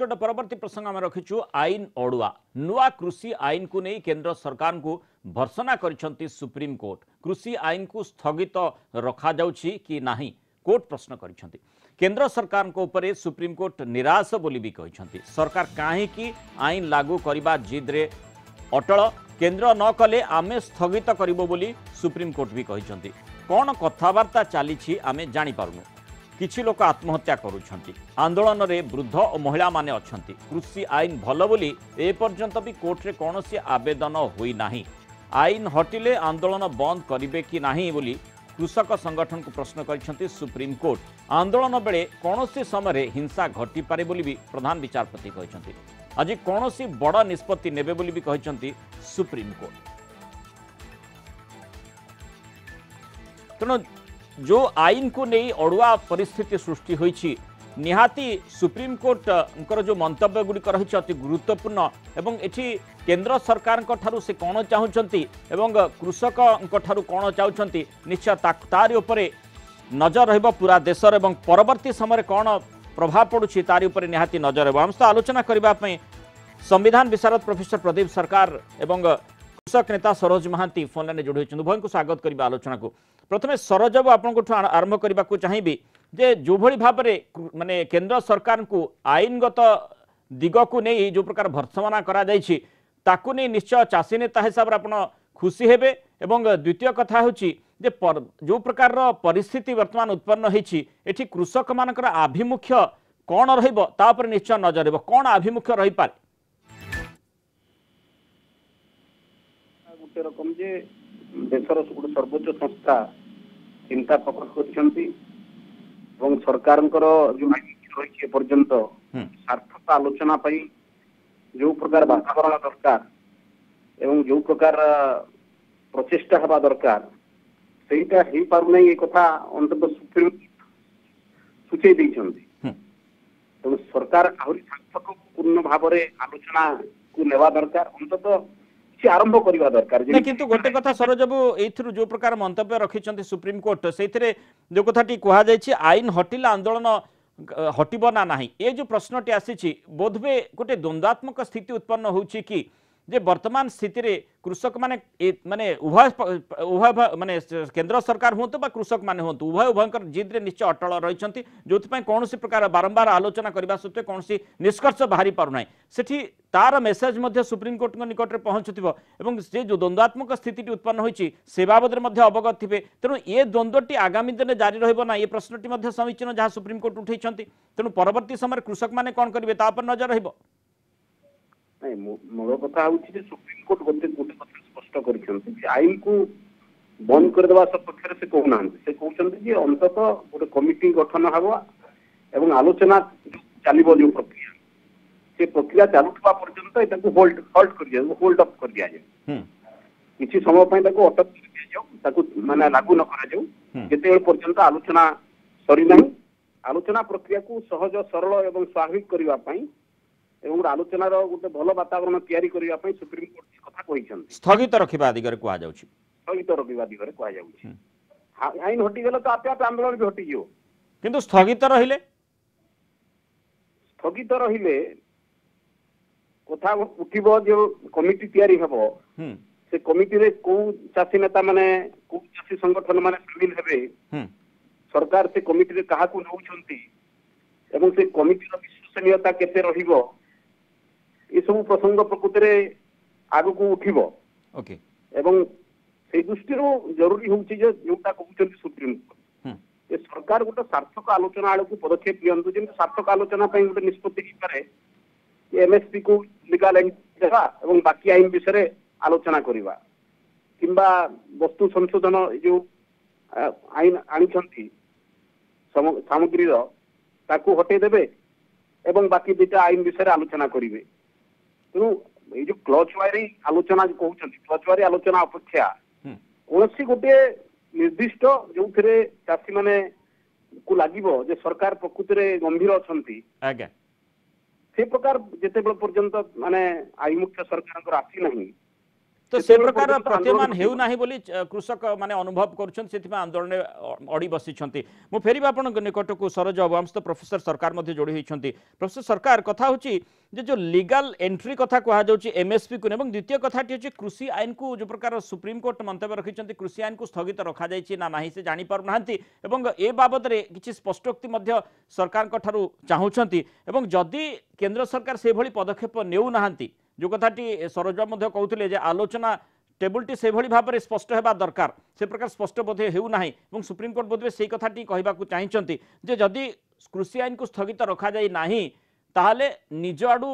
गोटे परवर्ती प्रसंग आम रखीचु आईन अड़ुआ नुआ कृषि आईन को नहीं केंद्र सरकार को भर्सना करिसेंती सुप्रीम कोर्ट कृषि आईन को स्थगित रखा जाउछि कि नाही कोर्ट प्रश्न करिसेंती केंद्र सरकार को ऊपर सुप्रीम कोर्ट निराश बोली भी कहिसेंती सरकार काहेकि आईन लागू करबा जिद रे अटल केंद्र न कले आमे स्थगित करिबो बोली सुप्रीम कोर्ट भी कहिसेंती कोन कथावार्ता चली आमे जानि पारुनु किछि लोक आत्महत्या करुछंती आंदोलन रे वृद्ध और महिला माने अछंती कृषि आईन भल बोली ए पर्यंत भी कोर्ट रे कोनोसी आवेदन होई नाही आईन हटिले आंदोलन बंद करिवे कि नाही बोली कृषक संगठन को प्रश्न करिसेंती सुप्रीम कोर्ट आंदोलन बेले कोनोसी समय हिंसा घटी पारे बोली भी प्रधान विचारपति कहिसेंती आज कोनोसी बड़ निष्पत्ति नेबे बोली भी कहिसेंती सुप्रीम कोर्ट तेणु जो आईन को नहीं अड़ुआ परिस्थिति सृष्टि होईछि निहाती सुप्रीम कोर्ट जो मंतव्य गुड़िक रही अति गुरुत्वपूर्ण एवं एठी केंद्र सरकार ठारू से कौन चाहूँगी एवं कृषक ठारू कौन चाहूँगी निश्चय तारि उपरे नजर रहिबो पूरा देशर एवं परवर्ती समय कौन प्रभाव पड़ुछि तारि उपरे निहाती नजर रहिबो हम तो आलोचना करबा पई संविधान विशारद प्रोफेसर प्रदीप सरकार एवं कृषक नेता सरोज महांती फोन लाइन जोड़ी उभय को स्वागत करबा आलोचना को प्रथमे सरोज बाबू आपन आरंभ करबा को चाहिबी जे जो भली भाव माने केंद्र सरकार को आईनगत दिग को नहीं जो प्रकार भर्त्सना करा जायछि ताकू नहीं निश्चय चाषी नेता हिसाब रे आपन खुशी हेबे एवं द्वितीय कथा होछि जे जो प्रकार परिस्थिति वर्तमान उत्पन्न होइछि एठी कृषक मानकर आभिमुख्य कोन रहइबो ता पर निश्चय नजर रहइबो कोन आभिमुख्य रहि पारे गोटे रकम जे देशर सर्वोच्च संस्था चिंता प्रकट करछंती एवं सरकार जो रही पर्यंत सार्थक आलोचना पाई जो प्रकार वातावरण दरकार एवं जो प्रकार प्रचेष्टा हवा दरकार सेटा हे पारु नै ए कथा अंतत सुप्रीम सूचई दैछंती तो सरकार आहुरी सार्थक पूर्ण भाव रे आलोचना को लेवा दरकार अंतत आरंभ करवा दरकार किंतु गोटे कथा सरोज बाबू एथुरु जो प्रकार मंतव्य रखिछंती सुप्रीम कोर्ट सेथिरे जो कथाटी कहा जायछि आईन हटिला आंदोलन हटिबो ना नाही ए जो प्रश्नटी आसीछि बोधवे गोटे द्वंद्वात्मक स्थिति उत्पन्न होउछि कि जे वर्तमान स्थिति रे कृषक माने माने उभय माने केंद्र सरकार होंतु बा कृषक माने होंतु उभयकर जिद रे निश्चय अटल रहिछंती जोथि कौन प्रकार बारंबार आलोचना करबा सत्वे कौन निष्कर्ष बाहरी पारु नाही सेठी तार मेसेज मध्य सुप्रीम कोर्ट निकट में पहुंचुथिबो एवं से जो द्वंद्वात्मक स्थिति उत्पन्न होइछि से बाबद मध्य अवगत थिबे तेणु ये द्वंद्वटी आगामी दिन जारी रहिबो ना ये प्रश्नटी मध्य समीचीन जहाँ सुप्रीम कोर्ट उठैछंती तेणु परवर्ती समय कृषक माने कोन करिवे ता पर नजर रहिबो मूल कथा हूँ सुप्रीम कोर्ट गोटे गोटे कथा स्पष्ट कर आईन को बंद करदेवा सपक्ष से कहूना से कहते अंतत गोटे कमिटी गठन हवा एवं आलोचना चलो जो प्रक्रिया से प्रक्रिया चलुवा पर्यंत होल्ड अप कर दिया जाए किसी समय अटक कर माने लागू न करा जिते पर्यंत आलोचना सरी ना आलोचना प्रक्रिया को सहज सरल एवं स्वाभाविक करने एवं आलोचनार गोटे भल वातावरण तैयारी करने सुप्रीम कोर्ट कथा कही स्थगित रखा दिगरे कह स्थगित रखा दिगरे कह आईन हटिगले तो आपे आप आंदोलन भी हटिଯିव किंतु स्थगित रहिले कथा उठिबो जो कमिटी तैयारी हबो से कमिटी रे को चाषी नेता माने को चाषी संगठन माने शामिल हेबे सरकार से कमिटी रे काहा को नउछंती एवं से कमिटी रो विश्वसनीयता केते रहिबो ये सब प्रसंग प्रकृति में आग को उठिबो ओके एवं से दृष्टि जरूरी होउछि जे जोटा कहउछंती सुप्रीम कोर्ट ये सरकार गोटे सार्थक आलोचना आड़ को पदक्षेप लियंतु जेंति सार्थक आलोचना पई गोटे निष्पत्ति कि पारे एमएसपी को लीगल आईन देबा एवं बाकी आईन विषय आलोचना करबा किंबा वस्तु संशोधन जो आईन आनिछंती सामग्री रो ताकू हटे देबे एवं बाकी दुटा आईन विषय आलोचना करिवे तेणु ये जो क्लच वायरी आलोचना जो कहउछंती क्लच वायरी आलोचना अपेक्षा कोनसी गोटे निर्दिष्ट जो थिरे चाषी माने को लागिबो जे सरकार प्रकृति रे गंभीर अछंती आज्ञा से प्रकार जेते बेल पर्यंत माने आईमुख्य सरकार आसी नहीं तो से प्रकार प्रतीयमान हेउ नाही बोली कृषक माने अनुभव करुछन सेथिमा आंदोलन अड़ी बसिछंती मु फेरिबा आपण निकट को सरोज बाबू हम तो प्रोफेसर सरकार मध्ये जोड़ी होइछंती प्रोफेसर सरकार कथा होची जे जो लीगल एंट्री कथा कहा जाउची एमएसपी को एवं द्वितीय कथाटी होची कृषि आईन को जो प्रकार सुप्रीम कोर्ट मंतव्य रखिछंती कृषि आईन को स्थगित रखा जायछि ना नाही से जानि पारु नाहंती एवं ए बाबद रे किछि स्पष्टोक्ति मध्ये सरकार कठारु चाहुछंती एवं जदि केंद्र सरकार से भली पदक्षेप नेउ नाहंती जो कथाटी सरोज मध्ये कहउथिले जे आलोचना टेबुलटी से भली भाव में स्पष्ट होगा दरकार से प्रकार स्पष्ट बोधे हो सुप्रीम कोर्ट बोधे से कथाटी कहवाक चाहिए जे जदि कृषि आईन को स्थगित रखा जाए ना ताहले निज आड़ू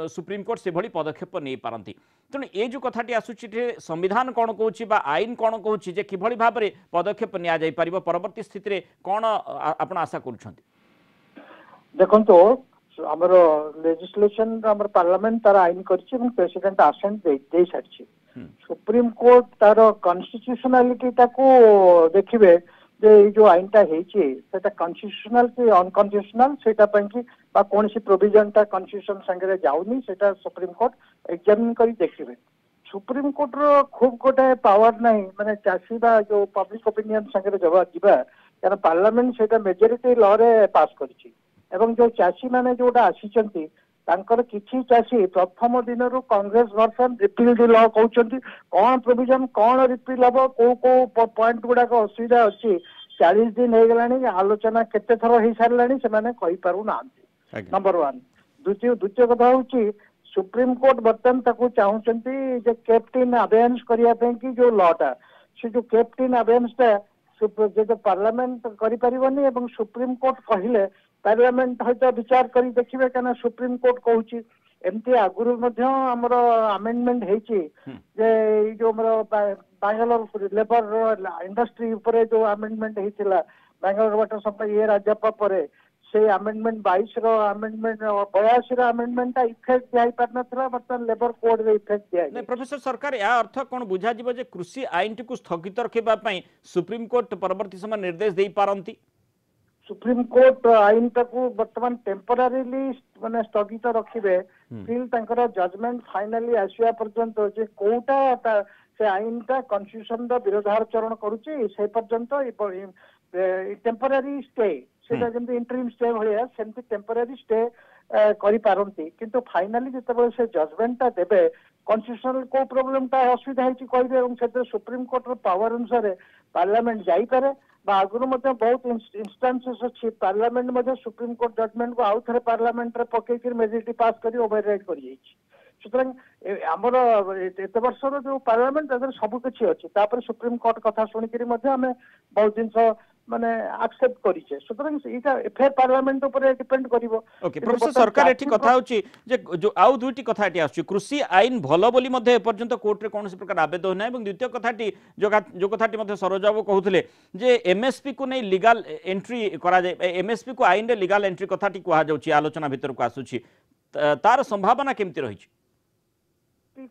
सुप्रीम कोर्ट से भली पदक्षेप नहीं पारती तेणु ये जो कथाटी आसूची संविधान कौन कहूँ आईन कौन कहूँ जे किभली भाव में पदक्षेप निया जाई परिबो परवर्ती स्थिति रे कौन आपण आशा करूछंती देखंतो हमर लेजिस्लेशन हमर पार्लियामेंट तार आईन करछि এবং प्रेसिडेंट असेंट दे सारछि सुप्रीम कोर्ट तार कॉन्स्टिट्यूशनलिटी ताको देखिबे जे जो आईनटा हेछि सेटा कॉन्स्टिट्यूशनल कि अनकॉन्स्टिट्यूशनल सेटा पंकी बा कोनसी प्रोविजन ता कॉन्स्टिट्यूशन संगे जाउनी सेटा सुप्रीम कोर्ट एग्जामिन करी देखिबे सुप्रीम कोर्ट रो खूब गोटे पावर नहीं माने चासी बा जो पब्लिक ओपिनियन संगे जवाब दिबा कारण पार्लियामेंट सेटा मेजॉरिटी लॉ रे पास करछि एवं जो चासी माने जोटा आसीचंती तांकर किछि चासी प्रथम दिन रु Congress version repeal the law कहउचंती कोन प्रोविजन कोन रिपील हबो को पॉइंट गुडा को असुविधा अछि 40 दिन हे गलानी आलोचना केते थरो हे सारलानी से माने कहि पारु नांती नंबर 1 द्वितीय कथा होची सुप्रीम कोर्ट बर्तन ताकू चाहउचंती जे कैप्टन अबेयंस करिया पे कि जो लॉटा से जो कैप्टन अबेयंस ता जो पार्लियामेंट करि परिबनी एवं सुप्रीम कोर्ट कहिले पार्लियामेंट हयतो विचार करी देखिबे कना सुप्रीम कोर्ट कहूची एमती आगुरु मध्य हमर अमेंडमेंट हेची जे जो हमर बांग्लोर लेबर इंडस्ट्री ऊपर जो अमेंडमेंट हेतिला बांग्लोर वाटर सप्लाई ये राज्यपाल परे से अमेंडमेंट 22 रो अमेंडमेंट 82 रो अमेंडमेंट इफेक्ट दियाई परनथला बर्तन लेबर कोड रे इफेक्ट दियाई नै प्रोफेसर सरकार या अर्थ कोन बुझा जिवो जे कृषि आईन को स्थगित रखिबा पई सुप्रीम कोर्ट परवर्ती समय निर्देश देई पारंती सुप्रीम कोर्ट आईन टाकू वर्तमान टेम्परारीली माने स्थगित रखिबे फिल तांकर जजमेंट फाइनली आसिया पर्यंत जे कोटा से आईन टा कॉन्स्टिट्यूशन रो विरोधाचरण करूची से पर्यंत टेम्परारी स्टे सेटा जेंति इंटरिम स्टे भलिया सेंति टेम्परारी स्टे करि पारंती किंतु फाइनली जेतबे से जजमेंट ता देबे कॉन्स्टिट्यूशनल को प्रॉब्लम ता असुविधा हिची कहबे एवं से सुप्रीम कोर्ट रो पावर अनुसार पार्लियामेंट जाई पारे बा आगुरु मते बहुत इंस्टेंसेस अछि पार्लियामेंट मते सुप्रीम कोर्ट जजमेंट को आउ थरे पार्लियामेंट रे पके कि मेजॉरिटी पास करी ओवरराइड करि जाइछि सुतरां हमर एते वर्ष रो जो पार्लियामेंट अगर सब किछि अछि तापर सुप्रीम कोर्ट कथा सुनि करी मते हमें बहुत दिन माने एक्सेप्ट करिछे सुतरां इटा फेर पार्लियामेंट ऊपर डिपेंड करिवो ओके प्रोफेसर सरकार एठी कथा होची जे जो आउ दुईटी कथा एठी आछी कृषि आईन भलो बोली मध्ये पर्यंत कोर्ट रे कोनसी प्रकार आवेदन नै एवं द्वितीय कथाटी जो कथाटी मध्ये सरोजाबो कहउथिले जे एमएसपी को नै लीगल एंट्री करा जाय एमएसपी को आईन रे लीगल एंट्री कथाटी कहा जाउची आलोचना भीतर को आसुची तार संभावना केमति रहिछि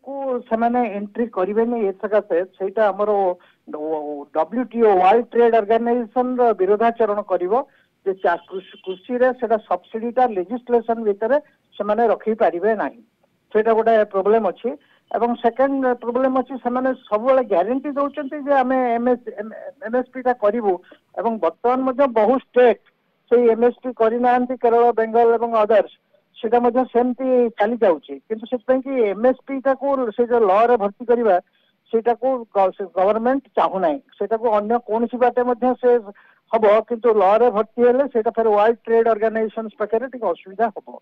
को सेमाने एंट्री करिवेनी एतका से सेटा हमरो डब्ल्यूटीओ वर्ल्ड ट्रेड ऑर्गेनाइजेशन रो विरोधाचरण करिवो जे कृषि रे सेटा सब्सिडी ता लेजिस्लेशन भीतर सेमाने रखि पारिबे नाही सेटा गोटे प्रॉब्लम अछि एवं सेकंड प्रॉब्लम अछि सेमाने सब बेले गारंटी दउचंती जे हमें एमएसपी ता करिवो एवं वर्तमान मध्ये बहुत स्टेट से एमएसपी करि नांती केरल बंगाल एवं अदर्स सेटा मध्ये सेमती चली जाउची किंतु सेत कि एमएसपी ता को से जो लॉ रे भर्ती करिबा सेटा को गवर्नमेंट चाहू नाही सेटा को अन्य कोनसी बाटे मध्ये से हबो किंतु लॉ रे भर्ती हेले सेटा फिर वर्ल्ड ट्रेड ऑर्गेनाइजेशंस पकरे टिक असुविधा हबो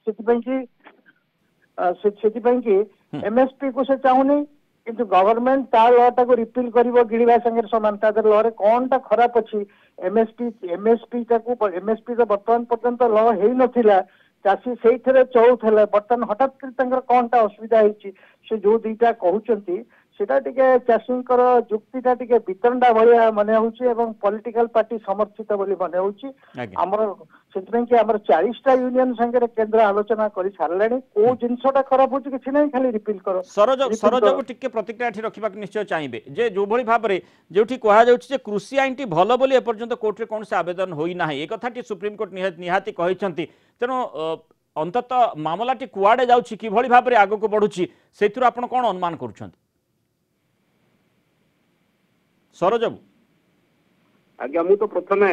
सेति कि एमएसपी को से चाहू नहीं किंतु गवर्नमेंट ता लॉ टा को रिपील करिवो गिरिबा संगे समानता दर लॉ रे कोन ता खराब अछि एमएसपी ता को एमएसपी तो वर्तमान पर्यंत लॉ हेई नथिला चासी से चौथले बर्तन हठात कौन टा असुविधा होती से जो दुईटा कहते सेटा टिके चाषींकर जुक्तिटा टिके वितंडा भलिया मने होउची एवं पॉलिटिकल पार्टी समर्थित बोली मने होउची हमर सेतबे कि हमर 40 टा यूनियन संगे केंद्र आलोचना करि सारलानी को जिंसटा खराब होची कि नै खाली रिपील करो सरजब टिके प्रतिक्रिया ठी रखिबा निश्चय चाहिबे जे जो भली भाबरे जेउठी कहा जाउची जे कृषि आईनटी भलो बोली ए पर्यंत कोर्ट रे कोन से आवेदन होई नाही ए कथाटी सुप्रीम कोर्ट निहाती कहिसंती तेनो अंतत मामलाटी कुआडे जाउची कि भली भाबरे आगो को बढ़ुची सेथुर आपण कोन अनुमान करूछंती सरोज बाबू आज्ञा मु तो प्रथमे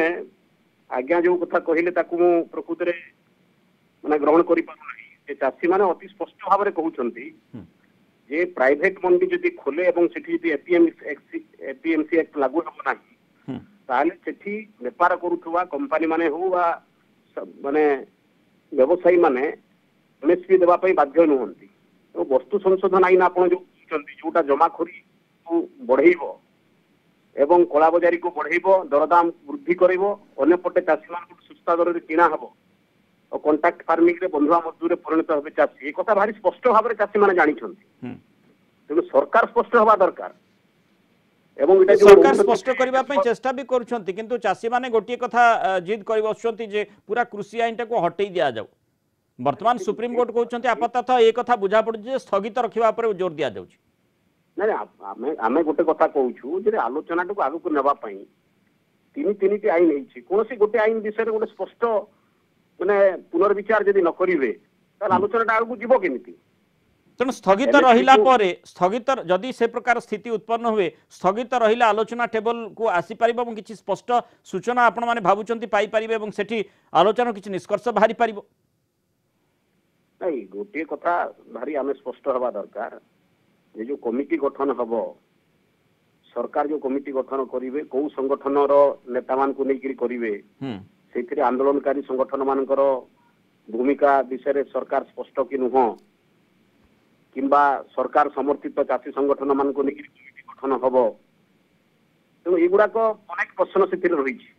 आज्ञा जो कथा कहले ताकू मु प्रकृत रे माने ग्रहण करि पारु नाही जे चासी माने अति स्पष्ट भाव रे कहउचंती जे प्राइवेट मंडी जदि खोले एवं सेठी जदि एपीएमसी एक्ट लागू हो नाही ताले सेठी व्यापार करूथुवा कंपनी माने हो वा माने व्यवसायी माने एमएसपी देवा पई बाध्य नहंती तो वस्तु संशोधन आईन आपण जो कहउचंती जोटा जमाखोरी को बढ़ेइबो एवं कला बजारी को बढ़ेइबो दरदाम वृद्धि करिवो अन्यपटे चासी मान सुस्ता दर रे किना हबो और कॉन्ट्रैक्ट फार्मिंग रे बंधुआ मजदूर रे परिणत होबे चासी ए कथा भारी स्पष्ट भाव रे चासी माने जानि छंती तेणु सरकार स्पष्ट हवा दरकार एवं इटा जो सरकार स्पष्ट करबा पई चेष्टा भी करूछंती किंतु चासी माने गोटिए कथा जिद करि बसछंती जे पूरा कृषि आईन टाको हटै दिया जाऊ वर्तमान सुप्रीम कोर्ट कहउछंती आपाततः ए कथा बुझा पड़ जे स्थगित रखिबा पर जोर दिया जाउची नहीं आमे गोटे कथा कहूँ जे आलोचना टाक आगे को नेबा पई तीन आईन है कौन गोटे आईन विषय गोटे स्पष्ट माने पुनर्विचार जदि न करिवे त आलोचना आगे को जीवो केमिति तेणु स्थगित रहिला परे स्थगित जदि से प्रकार स्थिति उत्पन्न हुए स्थगित रहिला आलोचना टेबल को आसी परिबो এবং কিছু स्पष्ट सूचना आपण माने भाबुचंती पाई परिबे এবং सेठी आलोचना কিছু निष्कर्ष बाहरी परिबो नहीं गोटे कथा भारी आमे स्पष्ट हवा दरकार ये जो कमिटी गठन हबो सरकार जो कमिटी गठन करिवे को संगठन रो नेता मान को नेकिरी करिवे सेथिरे आंदोलनकारी संगठन मानकर भूमिका विषय सरकार स्पष्ट कि नुह किंबा सरकार समर्थित चाषी संगठन मान को नेकिरी कमिटी गठन हबो तो एगुडा को अनेक प्रश्न सेथिरे रहिछि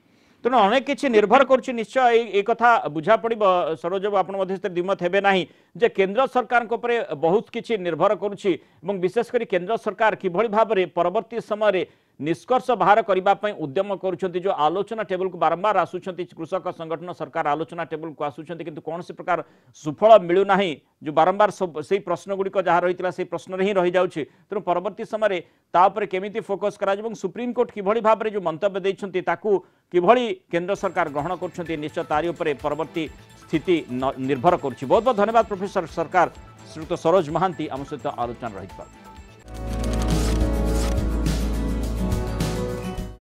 तेणु अनेक किसी निर्भर करुच्ची निश्चय ये कथा बुझा पड़ सरोज बाबू आप द्विमत हे ना जे केंद्र सरकार बहुत किसी निर्भर करुच्ची विशेषकर केंद्र सरकार किभली भाव में परवर्ती समय निष्कर्ष बाहर करने उद्यम करुँच जो आलोचना टेबल को बारंबार आसुंच कृषक संगठन सरकार आलोचना टेबल को आसुंच किंतु कौन प्रकार सुफल मिलूना जो बारंबार से प्रश्न गुड़िक जहाँ रही से प्रश्न ही रही जाऊँगी तेणु परवर्ती समय तापर केमिति फोकस करा सुप्रीम कोर्ट किभली भाव में जो मंतव्य देइछंती ताकू किभली केंद्र सरकार ग्रहण कर निश्चय तारी उपरे परवर्ती स्थिति निर्भर करुच्ची बहुत बहुत धन्यवाद प्रोफेसर सरकार श्रीयुक्त सरोज महांती आम सहित आलोचना रही।